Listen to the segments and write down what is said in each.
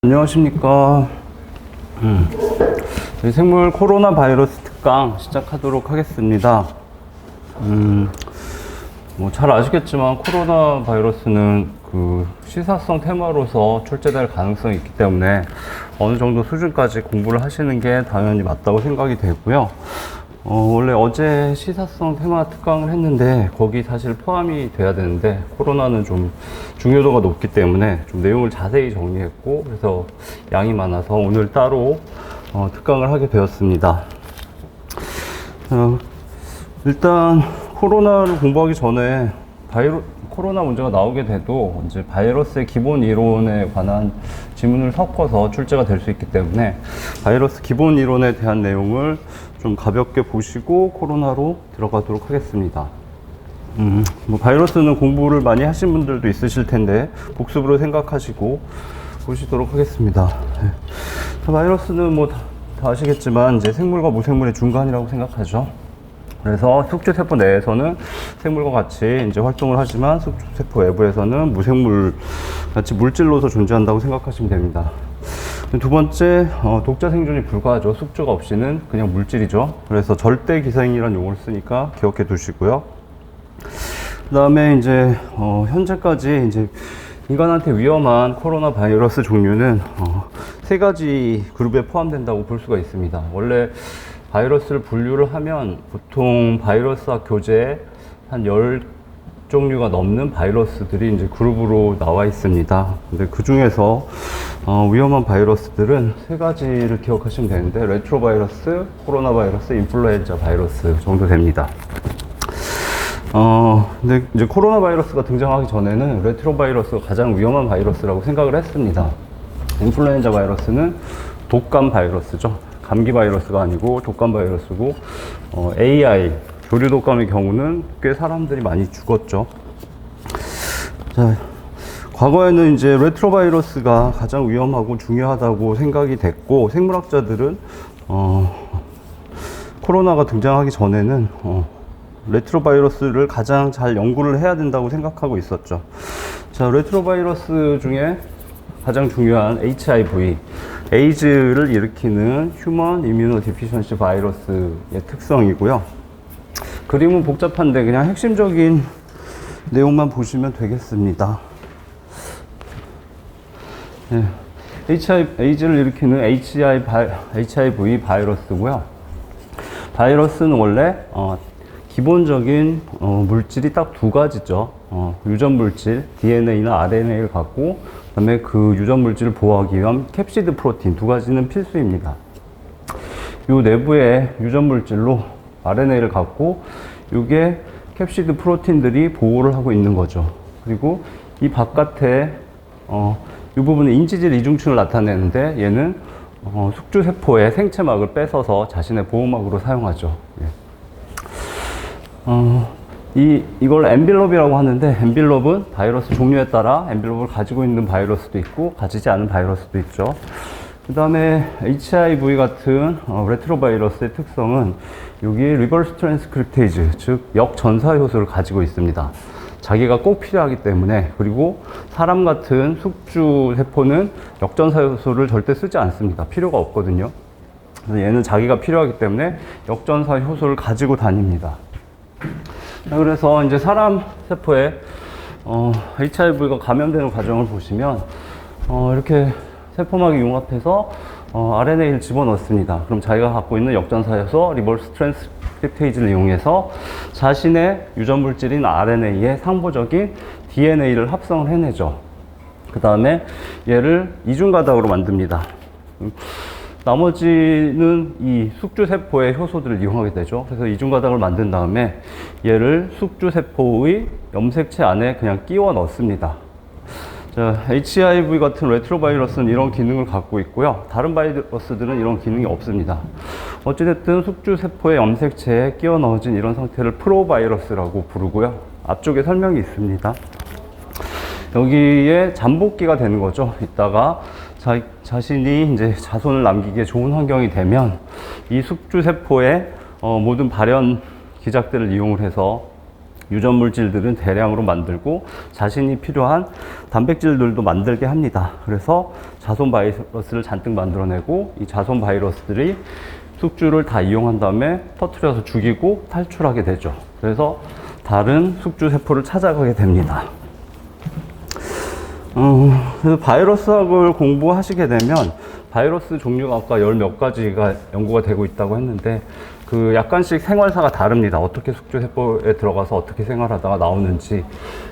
안녕하십니까. 저희 생물 코로나 바이러스 특강 시작하도록 하겠습니다. 뭐 잘 아시겠지만 코로나 바이러스는 그 시사성 테마로서 출제될 가능성이 있기 때문에 어느 정도 수준까지 공부를 하시는 게 당연히 맞다고 생각이 되고요. 원래 어제 시사성 테마 특강을 했는데 거기 사실 포함이 돼야 되는데 코로나는 좀 중요도가 높기 때문에 좀 내용을 자세히 정리했고 그래서 양이 많아서 오늘 따로 특강을 하게 되었습니다. 일단 코로나를 공부하기 전에 코로나 문제가 나오게 돼도 이제 바이러스의 기본 이론에 관한 지문을 섞어서 출제가 될 수 있기 때문에 바이러스 기본 이론에 대한 내용을 좀 가볍게 보시고 코로나로 들어가도록 하겠습니다. 뭐 바이러스는 공부를 많이 하신 분들도 있으실 텐데 복습으로 생각하시고 보시도록 하겠습니다. 바이러스는 뭐 다 아시겠지만 이제 생물과 무생물의 중간이라고 생각하죠. 그래서 숙주세포 내에서는 생물과 같이 이제 활동을 하지만 숙주세포 외부에서는 무생물 같이 물질로서 존재한다고 생각하시면 됩니다. 두 번째, 독자 생존이 불가하죠. 숙주가 없이는 그냥 물질이죠. 그래서 절대 기생이라는 용어를 쓰니까 기억해 두시고요. 그 다음에 이제, 현재까지 이제 인간한테 위험한 코로나 바이러스 종류는, 세 가지 그룹에 포함된다고 볼 수가 있습니다. 원래 바이러스를 분류를 하면 보통 바이러스학 교재에 한 10종류가 넘는 바이러스들이 이제 그룹으로 나와 있습니다. 근데 그 중에서 위험한 바이러스들은 세 가지를 기억하시면 되는데 레트로바이러스, 코로나 바이러스, 인플루엔자 바이러스 정도 됩니다. 근데 이제 코로나 바이러스가 등장하기 전에는 레트로바이러스가 가장 위험한 바이러스라고 생각을 했습니다. 인플루엔자 바이러스는 독감 바이러스죠. 감기 바이러스가 아니고 독감 바이러스고, AI, 조류 독감의 경우는 꽤 사람들이 많이 죽었죠. 자, 과거에는 이제 레트로바이러스가 가장 위험하고 중요하다고 생각이 됐고, 생물학자들은, 코로나가 등장하기 전에는, 레트로바이러스를 가장 잘 연구를 해야 된다고 생각하고 있었죠. 자, 레트로바이러스 중에 가장 중요한 HIV, 에이즈를 일으키는 휴먼 이뮤노 디피션시 바이러스의 특성이고요. 그림은 복잡한데 그냥 핵심적인 내용만 보시면 되겠습니다. 네. 에이즈를 일으키는 HIV 바이러스고요. 바이러스는 원래 기본적인 물질이 딱 두 가지죠. 유전 물질, DNA나 RNA를 갖고 그다음에 그 유전 물질을 보호하기 위한 캡시드 프로틴 두 가지는 필수입니다. 이 내부에 유전 물질로 RNA를 갖고 이게 캡시드 프로틴들이 보호를 하고 있는 거죠. 그리고 이 바깥에 이 부분은 인지질 이중층을 나타내는데 얘는 숙주세포의 생체막을 뺏어서 자신의 보호막으로 사용하죠. 이걸 엔빌롭이라고 하는데, 엔빌롭은 바이러스 종류에 따라 엔빌롭을 가지고 있는 바이러스도 있고 가지지 않은 바이러스도 있죠. 그 다음에 HIV 같은 레트로바이러스의 특성은 여기 리버스 트랜스크립테이즈, 즉 역전사 효소를 가지고 있습니다. 자기가 꼭 필요하기 때문에. 그리고 사람 같은 숙주 세포는 역전사 효소를 절대 쓰지 않습니다. 필요가 없거든요. 그래서 얘는 자기가 필요하기 때문에 역전사 효소를 가지고 다닙니다. 그래서 이제 사람 세포에 HIV가 감염되는 과정을 보시면 이렇게 세포막이 융합해서 RNA를 집어넣습니다. 그럼 자기가 갖고 있는 역전사에서 리버스 트랜스크립테이즈를 이용해서 자신의 유전 물질인 RNA에 상보적인 DNA를 합성을 해내죠. 그 다음에 얘를 이중가닥으로 만듭니다. 나머지는 이 숙주세포의 효소들을 이용하게 되죠. 그래서 이중가닥을 만든 다음에 얘를 숙주세포의 염색체 안에 그냥 끼워 넣습니다. 자, HIV 같은 레트로바이러스는 이런 기능을 갖고 있고요. 다른 바이러스들은 이런 기능이 없습니다. 어찌됐든 숙주세포의 염색체에 끼워 넣어진 이런 상태를 프로바이러스라고 부르고요. 앞쪽에 설명이 있습니다. 여기에 잠복기가 되는 거죠. 이따가 자신이 이제 자손을 남기기에 좋은 환경이 되면 이 숙주세포의 모든 발현 기작들을 이용을 해서 유전 물질들은 대량으로 만들고 자신이 필요한 단백질들도 만들게 합니다. 그래서 자손 바이러스를 잔뜩 만들어내고 이 자손 바이러스들이 숙주를 다 이용한 다음에 터트려서 죽이고 탈출하게 되죠. 그래서 다른 숙주 세포를 찾아가게 됩니다. 그래서 바이러스학을 공부하시게 되면 바이러스 종류가 아까 열 몇 가지가 연구가 되고 있다고 했는데 그 약간씩 생활사가 다릅니다. 어떻게 숙주 세포에 들어가서 어떻게 생활하다가 나오는지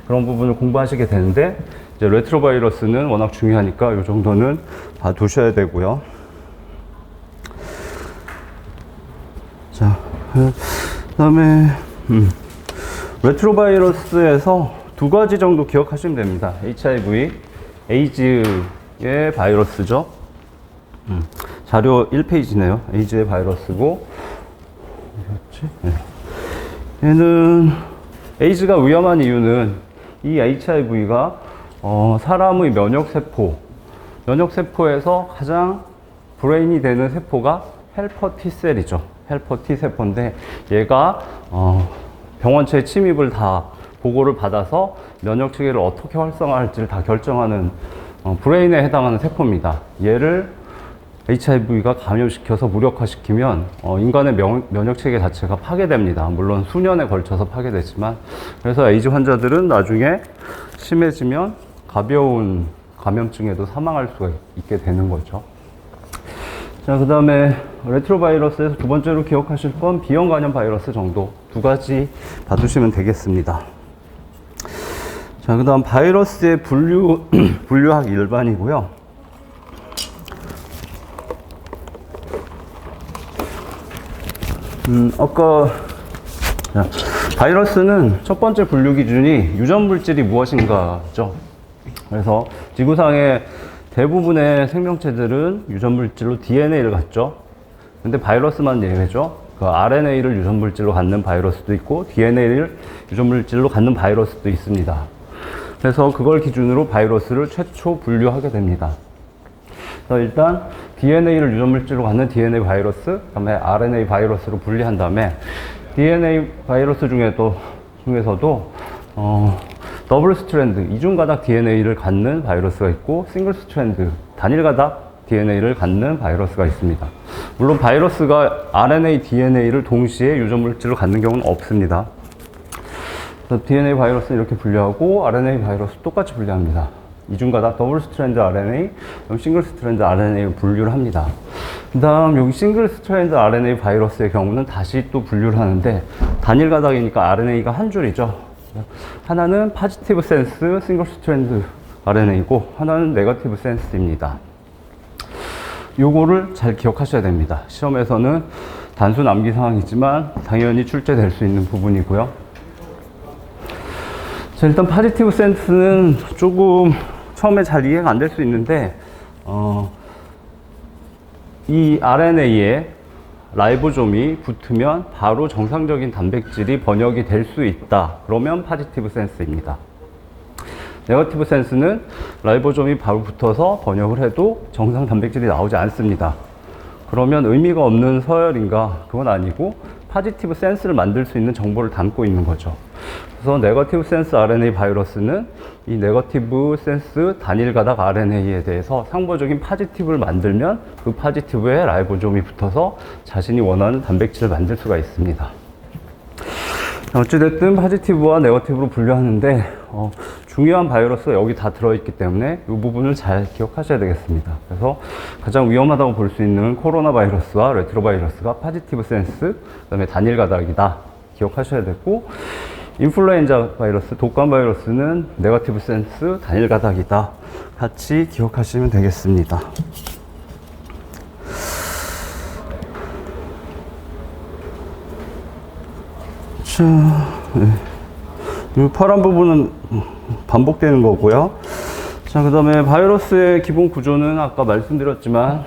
그런 부분을 공부하시게 되는데 이제 레트로바이러스는 워낙 중요하니까 이 정도는 봐두셔야 되고요. 자, 그다음에 레트로바이러스에서 두 가지 정도 기억하시면 됩니다. HIV, 에이즈의 바이러스죠. 자료 1페이지네요. 에이즈의 바이러스고, 어디였지? 네. 얘는 에이즈가 위험한 이유는 이 HIV가 사람의 면역세포에서 가장 브레인이 되는 세포가 헬퍼 T셀이죠. 헬퍼 T세포인데 얘가 병원체 침입을 다 보고를 받아서 면역체계를 어떻게 활성화할지를 다 결정하는 브레인에 해당하는 세포입니다. 얘를 HIV가 감염시켜서 무력화시키면 인간의 면역체계 자체가 파괴됩니다. 물론 수년에 걸쳐서 파괴되지만 그래서 에이즈 환자들은 나중에 심해지면 가벼운 감염증에도 사망할 수가 있게 되는 거죠. 자, 그 다음에 레트로바이러스에서 두 번째로 기억하실 건 비형 간염 바이러스 정도 두 가지 봐두시면 되겠습니다. 자, 그 다음 바이러스의 분류학 일반이고요. 바이러스는 첫 번째 분류 기준이 유전 물질이 무엇인가죠. 그래서 지구상의 대부분의 생명체들은 유전 물질로 DNA를 갖죠. 근데 바이러스만 예외죠. 그 RNA를 유전 물질로 갖는 바이러스도 있고 DNA를 유전 물질로 갖는 바이러스도 있습니다. 그래서 그걸 기준으로 바이러스를 최초 분류하게 됩니다. 그래서 일단 DNA를 유전 물질로 갖는 DNA 바이러스, 그다음에 RNA 바이러스로 분리한 다음에 DNA 바이러스 중에서도 더블 스트랜드, 이중가닥 DNA를 갖는 바이러스가 있고 싱글 스트랜드, 단일가닥 DNA를 갖는 바이러스가 있습니다. 물론 바이러스가 RNA, DNA를 동시에 유전 물질로 갖는 경우는 없습니다. 그래서 DNA 바이러스는 이렇게 분류하고 RNA 바이러스 똑같이 분류합니다. 이중가닥 더블 스트랜드 RNA, 싱글 스트랜드 RNA를 분류를 합니다. 그 다음 여기 싱글 스트랜드 RNA 바이러스의 경우는 다시 또 분류를 하는데 단일가닥이니까 RNA가 한 줄이죠. 하나는 포지티브 센스 싱글 스트랜드 RNA이고 하나는 네거티브 센스입니다. 요거를 잘 기억하셔야 됩니다. 시험에서는 단순 암기 사항이지만 당연히 출제될 수 있는 부분이고요. 자, 일단 포지티브 센스는 조금 처음에 잘 이해가 안 될 수 있는데 이 RNA에 라이보솜이 붙으면 바로 정상적인 단백질이 번역이 될 수 있다. 그러면 포지티브 센스입니다. 네거티브 센스는 라이보솜이 바로 붙어서 번역을 해도 정상 단백질이 나오지 않습니다. 그러면 의미가 없는 서열인가? 그건 아니고 포지티브 센스를 만들 수 있는 정보를 담고 있는 거죠. 그래서 네거티브 센스 RNA 바이러스는 이 네거티브 센스 단일가닥 RNA에 대해서 상보적인 포지티브를 만들면 그 포지티브에 라이보솜이 붙어서 자신이 원하는 단백질을 만들 수가 있습니다. 어찌됐든 포지티브와 네거티브로 분류하는데 중요한 바이러스가 여기 다 들어있기 때문에 이 부분을 잘 기억하셔야 되겠습니다. 그래서 가장 위험하다고 볼 수 있는 코로나 바이러스와 레트로바이러스가 포지티브 센스, 그 다음에 단일가닥이다 기억하셔야 되고, 인플루엔자 바이러스, 독감 바이러스는 네거티브 센스, 단일가닥이다 같이 기억하시면 되겠습니다. 자, 이 파란 부분은 반복되는 거고요. 자, 그 다음에 바이러스의 기본 구조는 아까 말씀드렸지만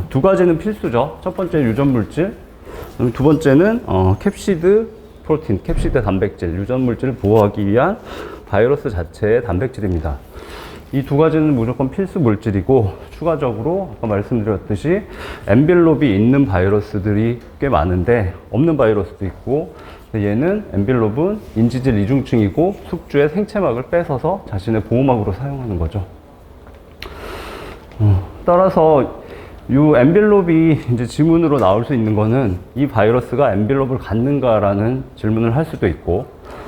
두 가지는 필수죠. 첫 번째 유전 물질, 두 번째는 캡시드 프로틴, 캡시드 단백질, 유전 물질을 보호하기 위한 바이러스 자체의 단백질입니다. 이 두 가지는 무조건 필수 물질이고, 추가적으로 아까 말씀드렸듯이 엔벨롭이 있는 바이러스들이 꽤 많은데 없는 바이러스도 있고 얘는 엔빌롭은 인지질 이중증이고 숙주의 생체막을 뺏어서 자신의 보호막으로 사용하는 거죠. 따라서 이 엔빌롭이 이제 지문으로 나올 수 있는 거는 이 바이러스가 엔빌롭을 갖는가라는 질문을 할 수도 있고,